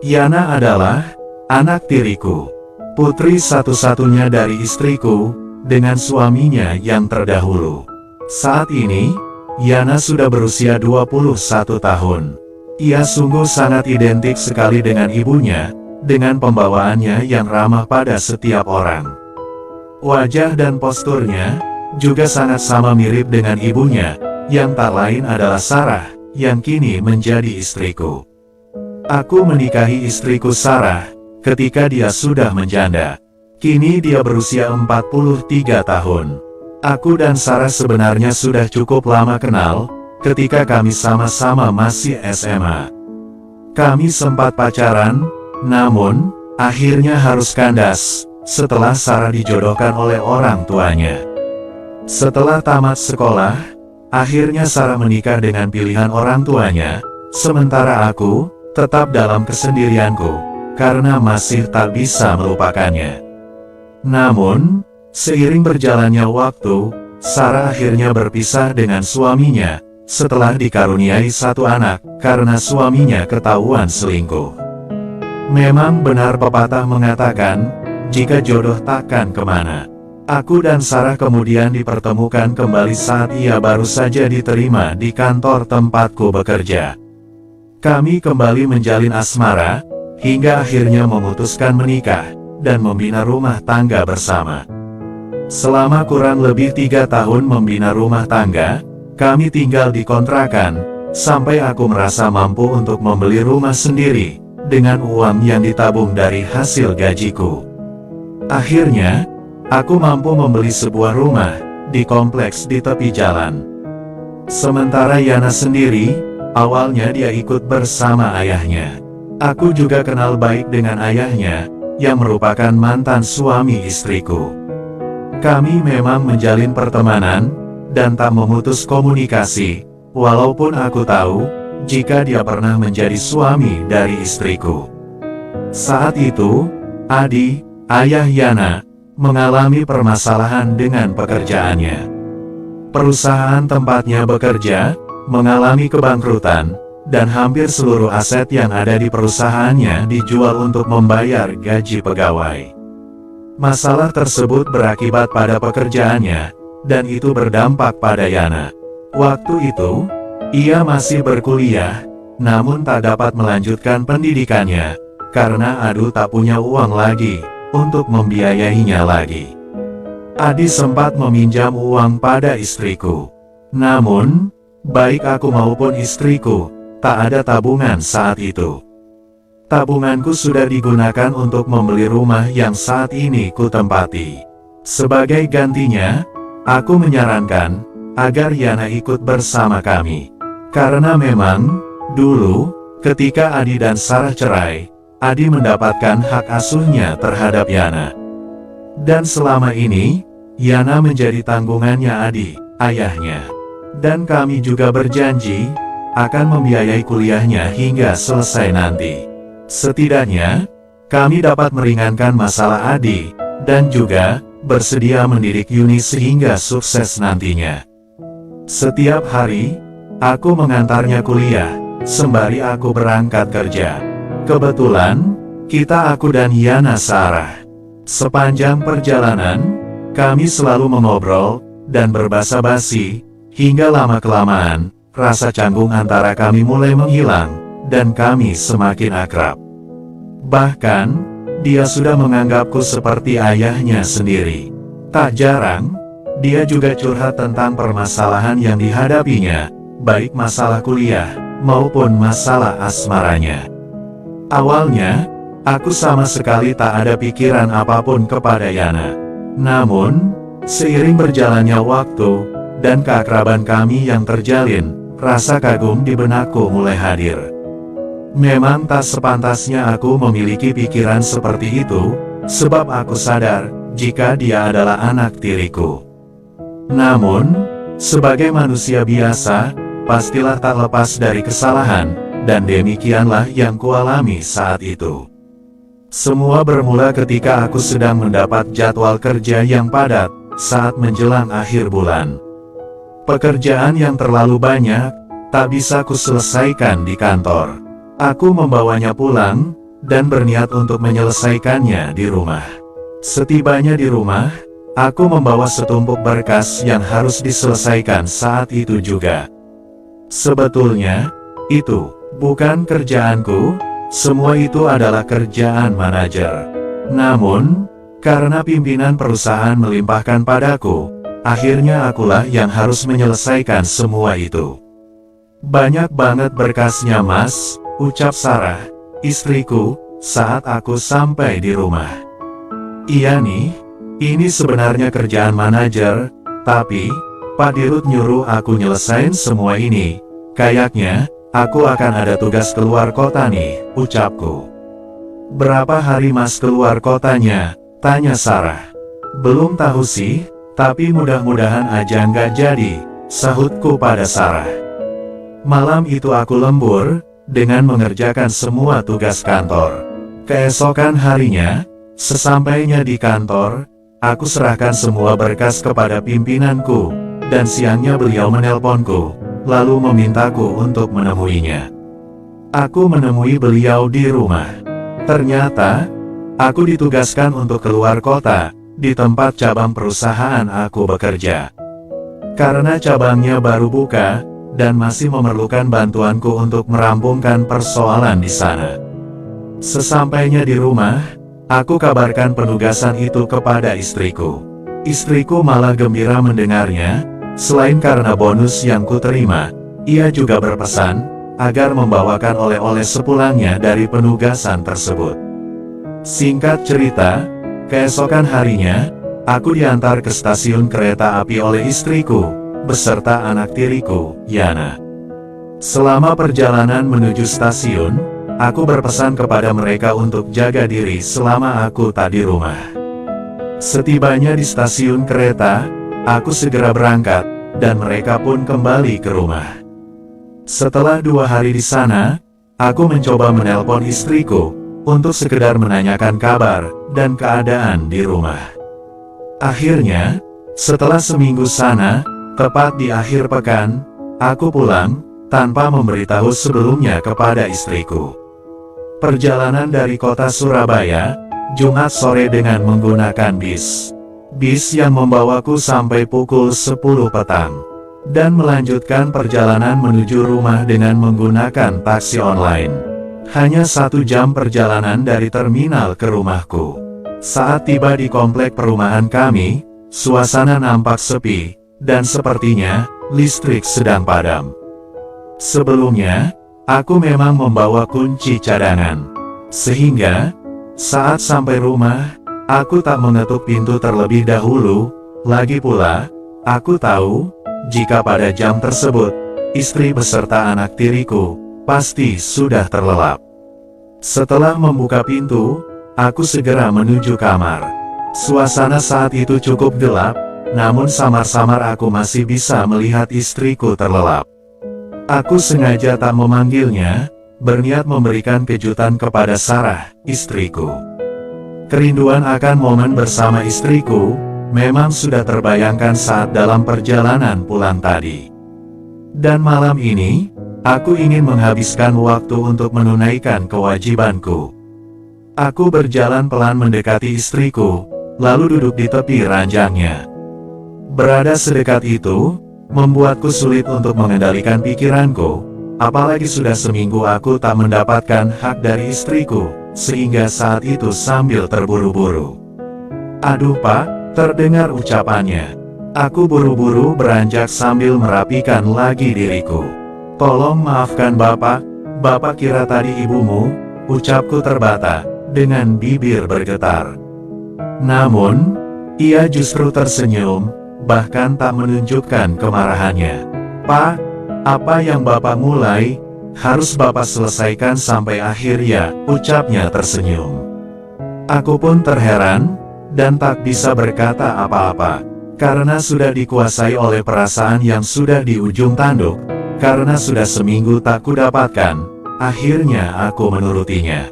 Yana adalah anak tiriku, putri satu-satunya dari istriku, dengan suaminya yang terdahulu. Saat ini, Yana sudah berusia 21 tahun. Ia sungguh sangat identik sekali dengan ibunya, dengan pembawaannya yang ramah pada setiap orang. Wajah dan posturnya juga sangat sama mirip dengan ibunya, yang tak lain adalah Sarah, yang kini menjadi istriku. Aku menikahi istriku Sarah ketika dia sudah menjanda. Kini dia berusia 43 tahun. Aku dan Sarah sebenarnya sudah cukup lama kenal, ketika kami sama-sama masih SMA. Kami sempat pacaran, namun akhirnya harus kandas setelah Sarah dijodohkan oleh orang tuanya. Setelah tamat sekolah, akhirnya Sarah menikah dengan pilihan orang tuanya, sementara aku tetap dalam kesendirianku, karena masih tak bisa melupakannya. Namun, seiring berjalannya waktu, Sarah akhirnya berpisah dengan suaminya, setelah dikaruniai satu anak, karena suaminya ketahuan selingkuh. Memang benar pepatah mengatakan, jika jodoh takkan kemana. Aku dan Sarah kemudian dipertemukan kembali saat ia baru saja diterima di kantor tempatku bekerja. Kami kembali menjalin asmara, hingga akhirnya memutuskan menikah, dan membina rumah tangga bersama. Selama kurang lebih 3 tahun membina rumah tangga, kami tinggal di kontrakan, sampai aku merasa mampu untuk membeli rumah sendiri, dengan uang yang ditabung dari hasil gajiku. Akhirnya, aku mampu membeli sebuah rumah, di kompleks di tepi jalan. Sementara Yana sendiri, awalnya dia ikut bersama ayahnya. Aku juga kenal baik dengan ayahnya, yang merupakan mantan suami istriku. Kami memang menjalin pertemanan, dan tak memutus komunikasi, walaupun aku tahu, jika dia pernah menjadi suami dari istriku. Saat itu, Adi, ayah Yana, mengalami permasalahan dengan pekerjaannya. Perusahaan tempatnya bekerja, mengalami kebangkrutan, dan hampir seluruh aset yang ada di perusahaannya dijual untuk membayar gaji pegawai. Masalah tersebut berakibat pada pekerjaannya, dan itu berdampak pada Yana. Waktu itu, ia masih berkuliah, namun tak dapat melanjutkan pendidikannya, karena Adu tak punya uang lagi, untuk membiayainya lagi. Adi sempat meminjam uang pada istriku. Namun, baik aku maupun istriku, tak ada tabungan saat itu. Tabunganku sudah digunakan untuk membeli rumah yang saat ini ku tempati. Sebagai gantinya, aku menyarankan, agar Yana ikut bersama kami. Karena memang, dulu, ketika Adi dan Sarah cerai, Adi mendapatkan hak asuhnya terhadap Yana. Dan selama ini, Yana menjadi tanggungannya Adi, ayahnya. Dan kami juga berjanji, akan membiayai kuliahnya hingga selesai nanti. Setidaknya, kami dapat meringankan masalah Adi, dan juga bersedia mendidik Yuni sehingga sukses nantinya. Setiap hari, aku mengantarnya kuliah, sembari aku berangkat kerja. Kebetulan, aku dan Yana Sarah. Sepanjang perjalanan, kami selalu mengobrol, dan berbasa-basi, hingga lama-kelamaan, rasa canggung antara kami mulai menghilang, dan kami semakin akrab. Bahkan, dia sudah menganggapku seperti ayahnya sendiri. Tak jarang, dia juga curhat tentang permasalahan yang dihadapinya, baik masalah kuliah, maupun masalah asmaranya. Awalnya, aku sama sekali tak ada pikiran apapun kepada Yana. Namun, seiring berjalannya waktu, dan keakraban kami yang terjalin, rasa kagum di benakku mulai hadir. Memang tak sepantasnya aku memiliki pikiran seperti itu, sebab aku sadar, jika dia adalah anak tiriku. Namun, sebagai manusia biasa, pastilah tak lepas dari kesalahan, dan demikianlah yang kualami saat itu. Semua bermula ketika aku sedang mendapat jadwal kerja yang padat, saat menjelang akhir bulan. Pekerjaan yang terlalu banyak, tak bisa kuselesaikan di kantor. Aku membawanya pulang, dan berniat untuk menyelesaikannya di rumah. Setibanya di rumah, aku membawa setumpuk berkas yang harus diselesaikan saat itu juga. Sebetulnya, itu bukan kerjaanku, semua itu adalah kerjaan manajer. Namun, karena pimpinan perusahaan melimpahkan padaku, akhirnya akulah yang harus menyelesaikan semua itu. Banyak banget berkasnya mas, ucap Sarah, istriku, saat aku sampai di rumah. Iya nih, ini sebenarnya kerjaan manajer, tapi Pak Dirut nyuruh aku nyelesain semua ini. Kayaknya, aku akan ada tugas keluar kota nih, ucapku. Berapa hari mas keluar kotanya? Tanya Sarah. Belum tahu sih, tapi mudah-mudahan aja nggak jadi, sahutku pada Sarah. Malam itu aku lembur, dengan mengerjakan semua tugas kantor. Keesokan harinya, sesampainya di kantor, aku serahkan semua berkas kepada pimpinanku, dan siangnya beliau menelponku, lalu memintaku untuk menemuinya. Aku menemui beliau di rumah. Ternyata, aku ditugaskan untuk keluar kota, di tempat cabang perusahaan aku bekerja. Karena cabangnya baru buka, dan masih memerlukan bantuanku untuk merampungkan persoalan di sana. Sesampainya di rumah, aku kabarkan penugasan itu kepada istriku. Istriku malah gembira mendengarnya, selain karena bonus yang kuterima, ia juga berpesan, agar membawakan oleh-oleh sepulangnya dari penugasan tersebut. Singkat cerita, keesokan harinya, aku diantar ke stasiun kereta api oleh istriku, beserta anak tiriku, Yana. Selama perjalanan menuju stasiun, aku berpesan kepada mereka untuk jaga diri selama aku tak di rumah. Setibanya di stasiun kereta, aku segera berangkat, dan mereka pun kembali ke rumah. Setelah 2 hari di sana, aku mencoba menelpon istriku, untuk sekedar menanyakan kabar, dan keadaan di rumah. Akhirnya, setelah seminggu sana, tepat di akhir pekan, aku pulang, tanpa memberitahu sebelumnya kepada istriku. Perjalanan dari kota Surabaya, Jumat sore dengan menggunakan bis. Bis yang membawaku sampai pukul 10 petang. Dan melanjutkan perjalanan menuju rumah dengan menggunakan taksi online. Hanya 1 jam perjalanan dari terminal ke rumahku. Saat tiba di komplek perumahan kami, suasana nampak sepi, dan sepertinya, listrik sedang padam. Sebelumnya, aku memang membawa kunci cadangan. Sehingga, saat sampai rumah, aku tak mengetuk pintu terlebih dahulu. Lagi pula, aku tahu, jika pada jam tersebut, istri beserta anak tiriku, pasti sudah terlelap. Setelah membuka pintu, aku segera menuju kamar. Suasana saat itu cukup gelap, namun samar-samar aku masih bisa melihat istriku terlelap. Aku sengaja tak memanggilnya, berniat memberikan kejutan kepada Sarah, istriku. Kerinduan akan momen bersama istriku, memang sudah terbayangkan saat dalam perjalanan pulang tadi. Dan malam ini, aku ingin menghabiskan waktu untuk menunaikan kewajibanku. Aku berjalan pelan mendekati istriku, lalu duduk di tepi ranjangnya. Berada sedekat itu, membuatku sulit untuk mengendalikan pikiranku, apalagi sudah seminggu aku tak mendapatkan hak dari istriku, sehingga saat itu sambil terburu-buru. Aduh Pak, terdengar ucapannya. Aku buru-buru beranjak sambil merapikan lagi diriku. Tolong maafkan Bapak, Bapak kira tadi ibumu, ucapku terbata, dengan bibir bergetar. Namun, ia justru tersenyum, bahkan tak menunjukkan kemarahannya. Pak, apa yang Bapak mulai, harus Bapak selesaikan sampai akhir ya, ucapnya tersenyum. Aku pun terheran, dan tak bisa berkata apa-apa, karena sudah dikuasai oleh perasaan yang sudah di ujung tanduk, karena sudah seminggu tak kudapatkan, akhirnya aku menurutinya.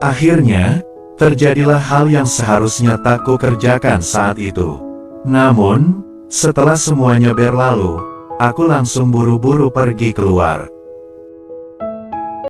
Akhirnya, terjadilah hal yang seharusnya tak kukerjakan saat itu. Namun, setelah semuanya berlalu, aku langsung buru-buru pergi keluar.